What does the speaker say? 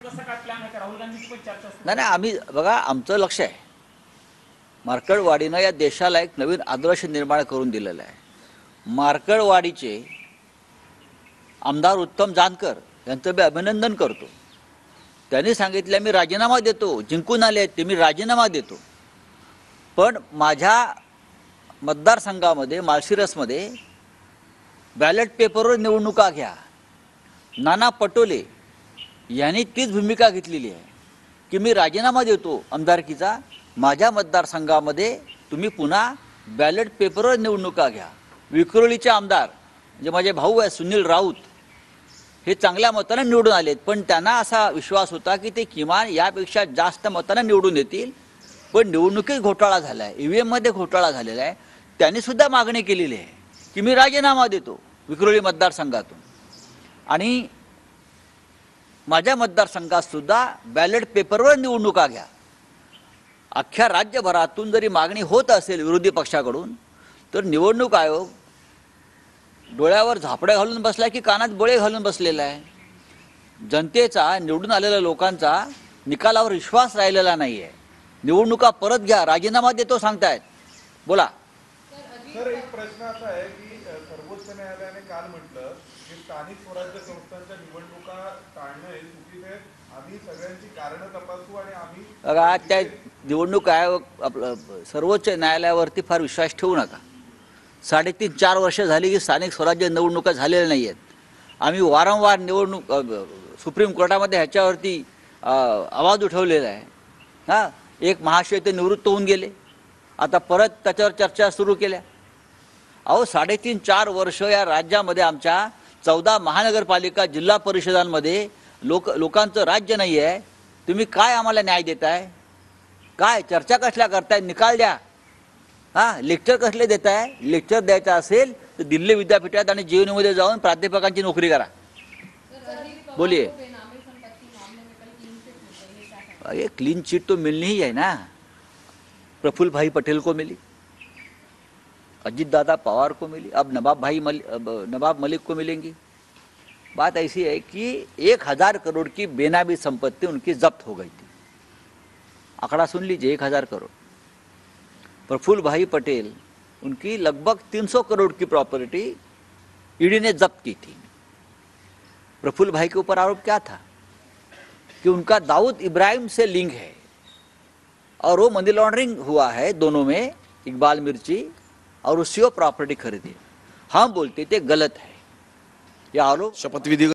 तसा काय प्लॅन आहे का? राहुल गांधीची पण चर्चा सुरू नाही, आम्ही बघा, आमचं लक्ष आहे, मार्कडवाडीनं या देशाला एक नवीन आदर्श निर्माण करून दिलेला आहे। मार्कडवाडीचे आमदार उत्तम जानकर यांचं मी अभिनंदन करतो। त्यांनी सांगितलं मी राजीनामा देतो, जिंकून आले ते मी राजीनामा देतो, पण माझ्या मतदारसंघामध्ये माळशिरसमध्ये बॅलेट पेपरवर निवडणुका घ्या। नाना पटोले यांनी तीच भूमिका घेतलेली आहे की मी राजीनामा देतो आमदारकीचा, माझ्या मतदारसंघामध्ये तुम्ही पुन्हा बॅलेट पेपरवर निवडणुका घ्या। विक्रोळीचे आमदार जे माझे भाऊ आहे सुनील राऊत हे चांगल्या मताने निवडून आलेत, पण त्यांना असा विश्वास होता की ते किमान यापेक्षा जास्त मताने निवडून येतील, पण निवडणुकीत घोटाळा झाला आहे, ईव्हीएम मध्ये घोटाळा झालेला आहे। त्यांनी सुद्धा मागणी केलेली आहे की मी राजीनामा देतो विक्रोळी मतदारसंघातून आणि माझ्या मतदारसंघात सुद्धा बॅलेट पेपरवर निवडणुका घ्या। अख्ख्या राज्यभरातून जरी मागणी होत असेल विरोधी पक्षाकडून, तर निवडणूक आयोग डोळ्यावर झापडे घालून बसला की कानात बोळे घालून बसलेला आहे। जनतेचा, निवडून आलेल्या लोकांचा निकालावर विश्वास राहिलेला नाही आहे। निवडणुका परत घ्या, राजीनामा देतो सांगतायत। बोला सर, एक प्रश्न असा आहे की सर्वोच्च न्यायालयाने काल म्हटलं की स्थानिक स्वराज्य संस्थांच्या निवडणुका टाळणं हे चुकीचं आहे, आम्ही सगळ्यांची कारणं तपासू आणि आम्ही बघा, त्या निवडणूक आयोग आपलं सर्वोच्च न्यायालयावरती फार विश्वास ठेवू नका। 3.5-4 वर्ष झाली की स्थानिक स्वराज्य निवडणुका झालेल्या नाही आहेत। आम्ही वारंवार निवडणूक सुप्रीम कोर्टामध्ये ह्याच्यावरती आवाज उठवलेला आहे। हां, एक महाशय ते निवृत्त होऊन गेले, आता परत त्याच्यावर चर्चा सुरू केल्या। अहो, 3.5-4 वर्ष या राज्यामध्ये आमच्या 14 महानगरपालिका जिल्हा परिषदांमध्ये लोकांचं राज्य नाही आहे। तुम्ही काय आम्हाला न्याय देताय? काय चर्चा कसल्या करताय? निकाल द्या। हां, लेक्चर कसले देताय? लेक्चर द्यायचं असेल तर दिल्ली विद्यापीठात आणि जेएनयूमध्ये जाऊन प्राध्यापकांची नोकरी करा। बोलिए। ये क्लीन चिट तो मिलनी ही है ना। प्रफुल्ल भाई पटेल को मिली, अजीत दादा पवार को मिली, अब नवाब मलिक को मिलेंगी। बात ऐसी है कि 1000 करोड़ की बेनामी संपत्ति उनकी जब्त हो गई थी। आंकड़ा सुन लीजिए, 1000 करोड़। प्रफुल्ल भाई पटेल, उनकी लगभग 300 करोड़ की प्रॉपर्टी ईडी ने जब्त की थी। प्रफुल्ल भाई के ऊपर आरोप क्या था कि उनका दाऊद इब्राहिम से लिंक है और वो मनी लॉन्ड्रिंग हुआ है दोनों में, इकबाल मिर्ची, और उससे वो प्रॉपर्टी खरीदी। हम बोलते थे गलत है। यह आरोप शपथविधी